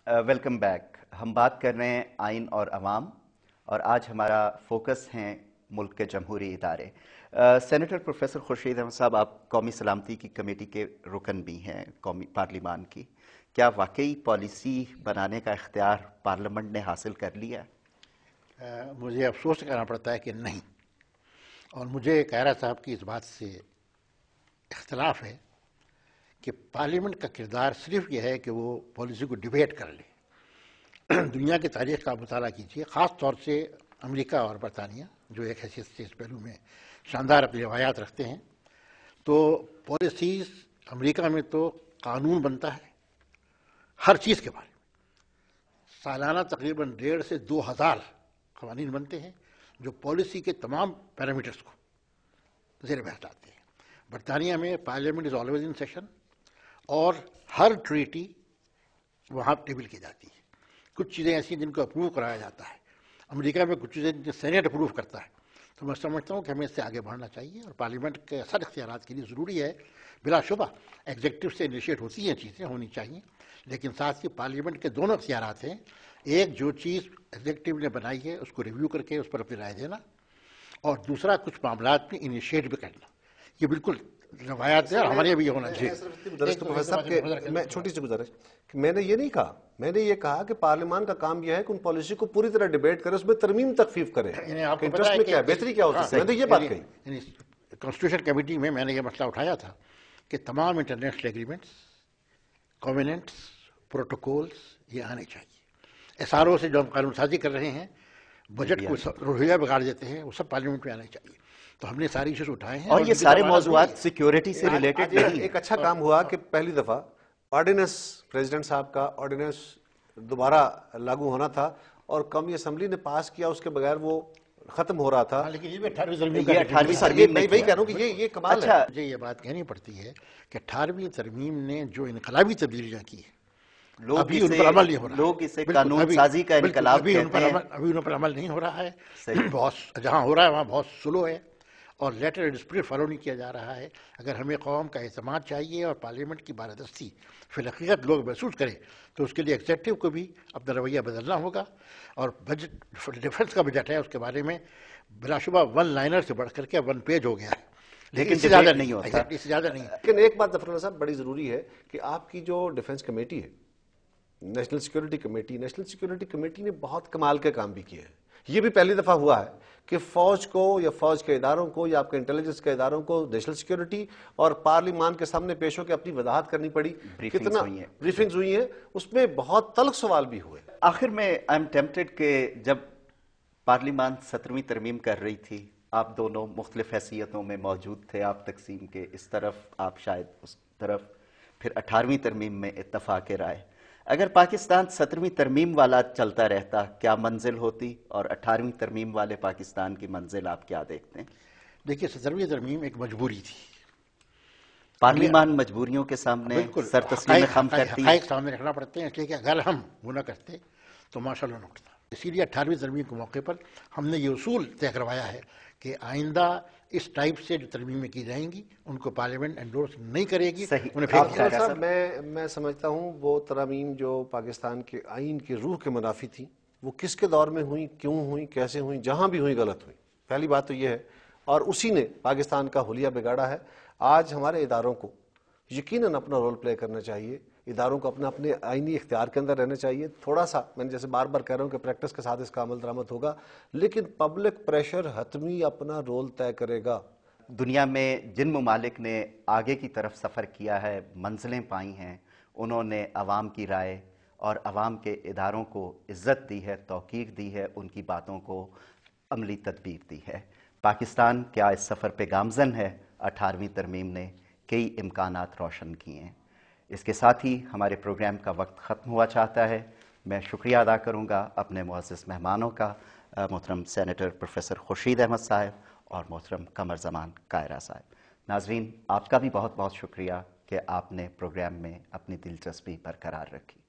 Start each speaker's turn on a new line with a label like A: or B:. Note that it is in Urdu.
A: Welcome back. ہم بات کر رہے ہیں آئین اور عوام، اور آج ہمارا فوکس ہیں ملک کے جمہوری ادارے. سینیٹر پروفیسر خورشید احمد صاحب، آپ قومی سلامتی کی کمیٹی کے رکن بھی ہیں قومی پارلیمان کی. کیا واقعی پالیسی بنانے کا اختیار پارلیمنٹ نے حاصل کر لیا؟
B: مجھے افسوس کرنا پڑتا ہے کہ نہیں، اور مجھے کائرہ صاحب کی اس بات سے اختلاف ہے کہ پارلیمنٹ کا کردار صرف یہ ہے کہ وہ پالیسی کو ڈیبیٹ کر لے. دنیا کی تاریخ کا مطالعہ کیجیے، خاص طور سے امریکہ اور برطانیہ جو ایک حیثیت سے اس پہلو میں شاندار اپنی روایات رکھتے ہیں. تو پالیسیز امریکہ میں تو قانون بنتا ہے ہر چیز کے بارے میں، سالانہ تقریباً 1,500 سے 2,000 قوانین بنتے ہیں جو پالیسی کے تمام پیرامیٹرز کو زیر بحث لاتے ہیں. برطانیہ میں parliament is always in session, اور ہر ٹریٹی وہاں ٹیبل کی جاتی ہے. کچھ چیزیں ایسی ہیں جن کو اپروو کرایا جاتا ہے. امریکہ میں کچھ چیزیں جن سینیٹ اپروو کرتا ہے. تو میں سمجھتا ہوں کہ ہمیں اس سے آگے بڑھنا چاہیے، اور پارلیمنٹ کے اثر اختیارات کے لیے ضروری ہے. بلا شبہ ایگزیکٹو سے انیشیٹ ہوتی ہیں، چیزیں ہونی چاہیے، لیکن ساتھ ہی پارلیمنٹ کے دونوں اختیارات ہیں. ایک جو چیز ایگزیکٹو نے بنائی ہے اس کو ریویو کر کے اس پر اپنی رائے دینا، اور دوسرا کچھ معاملات میں انیشیٹ بھی کرنا. یہ بالکل روایات ہے اور ہمارے بھی یہ ہونا چاہیے.
C: میں چھوٹی سی گزارش کہ میں نے یہ نہیں کہا، میں نے یہ کہا کہ پارلیمان کا کام یہ ہے کہ ان پالیسی کو پوری طرح ڈیبیٹ کرے، اس میں ترمیم تخفیف کرے. انٹرسٹ میں کیا ہے، بہتری کیا ہو سکتی ہے، میں نے یہ بات کہی.
B: کانسٹیٹیوشن کمیٹی میں نے یہ مسئلہ اٹھایا تھا کہ تمام انٹرنیشنل ایگریمنٹس، کووننٹس، پروٹوکولز یہ آنے چاہیے. ایس آر او سے جو ہم قانون سازی کر رہے ہیں، بجٹ کو رویہ بگاڑ دیتے ہیں، وہ سب پارلیمنٹ میں آنے چاہیے. تو ہم نے ساری ایشوز اٹھائے ہیں،
A: اور یہ سارے موضوعات سیکیورٹی سے ریلیٹڈ نہیں.
C: ایک اچھا کام ہوا کہ پہلی دفعہ آرڈیننس، پریزیڈنٹ صاحب کا آرڈیننس دوبارہ لاگو ہونا تھا اور قومی اسمبلی نے پاس کیا، اس کے بغیر وہ ختم ہو رہا تھا.
B: لیکن یہ 18ویں ترمیم
C: میں وہی کہہ رہا ہوں کہ یہ کمال ہے.
B: مجھے یہ بات کہنی پڑتی ہے کہ 18ویں ترمیم نے جو انقلابی تبدیلیاں کی ہیں، ابھی ان پر عمل نہیں ہو رہا ہے.
A: لوگ اسے قانون سازی کا انقلاب کہتے ہیں.
B: ابھی ان پر عمل نہیں ہو رہا ہے. بہت جہاں ہو رہا ہے وہاں بہت سلو ہے، اور لیٹر اینڈ اسپرٹ فالو نہیں کیا جا رہا ہے. اگر ہمیں قوم کا اعتماد چاہیے اور پارلیمنٹ کی بالادستی فی الحقیقت لوگ محسوس کریں، تو اس کے لیے ایگزیکٹو کو بھی اپنا رویہ بدلنا ہوگا. اور بجٹ، ڈیفنس کا بجٹ ہے، اس کے بارے میں بلا شبہ 1 لائنر سے بڑھ کر کے 1 پیج ہو گیا ہے،
A: لیکن اس سے زیادہ نہیں ہوتا.
B: اس سے زیادہ نہیں.
C: لیکن ایک بات ظفر اللہ صاحب بڑی ضروری ہے کہ آپ کی جو ڈیفنس کمیٹی ہے، نیشنل سیکیورٹی کمیٹی نے بہت کمال کے کام بھی کیے ہیں. یہ بھی پہلی دفعہ ہوا ہے کہ فوج کو یا فوج کے اداروں کو یا آپ کے انٹیلیجنس کے اداروں کو نیشنل سیکیورٹی اور پارلیمان کے سامنے پیش ہو کے اپنی وضاحت کرنی پڑی. کتنا بریفنگز ہوئی ہیں، اس میں بہت تلخ سوال بھی ہوئے.
A: آخر میں آئی ایم ٹیمپٹڈ کہ جب پارلیمان 17ویں ترمیم کر رہی تھی، آپ دونوں مختلف حیثیتوں میں موجود تھے، آپ تقسیم کے اس طرف، آپ شاید اس طرف، پھر 18ویں ترمیم میں اتفاق رائے. اگر پاکستان 17ویں ترمیم والا چلتا رہتا، کیا منزل ہوتی، اور 18ویں ترمیم والے پاکستان کی منزل آپ کیا دیکھتے ہیں؟
B: دیکھیے، 17ویں ترمیم ایک مجبوری تھی.
A: پارلیمان مجبوریوں کے سامنے سر تسلیم خم کرتی ہے.
B: حقائق سامنے رکھنا پڑتے ہیں، اس لیے کہ اگر ہم وہ نہ کرتے تو ماشاء اللہ نہ اٹھتا. اسی لیے 18ویں ترمیم کے موقع پر ہم نے یہ اصول طے کروایا ہے کہ آئندہ اس ٹائپ سے جو ترمیمیں کی جائیں گی ان کو پارلیمنٹ انڈورس نہیں کرے گی.
C: میں سمجھتا ہوں وہ ترامیم جو پاکستان کے آئین کی روح کے منافی تھی، وہ کس کے دور میں ہوئی، کیوں ہوئی، کیسے ہوئی، جہاں بھی ہوئی غلط ہوئی. پہلی بات تو یہ ہے، اور اسی نے پاکستان کا حلیہ بگاڑا ہے. آج ہمارے اداروں کو یقیناً اپنا رول پلے کرنا چاہیے. اداروں کو اپنے آئینی اختیار کے اندر رہنا چاہیے. تھوڑا سا میں نے جیسے بار بار کہہ رہا ہوں کہ پریکٹس کے ساتھ اس کا عمل درآمد ہوگا، لیکن پبلک پریشر حتمی اپنا رول طے کرے گا.
A: دنیا میں جن ممالک نے آگے کی طرف سفر کیا ہے، منزلیں پائی ہیں، انہوں نے عوام کی رائے اور عوام کے اداروں کو عزت دی ہے، توقیر دی ہے، ان کی باتوں کو عملی تدبیر دی ہے. پاکستان کیا اس سفر پہ گامزن ہے؟ 18ویں ترمیم نے کئی امکانات روشن کیے ہیں. اس کے ساتھ ہی ہمارے پروگرام کا وقت ختم ہوا چاہتا ہے. میں شکریہ ادا کروں گا اپنے معزز مہمانوں کا، محترم سینیٹر پروفیسر خورشید احمد صاحب اور محترم قمر زمان قاہرہ صاحب. ناظرین، آپ کا بھی بہت بہت شکریہ کہ آپ نے پروگرام میں اپنی دلچسپی برقرار رکھی.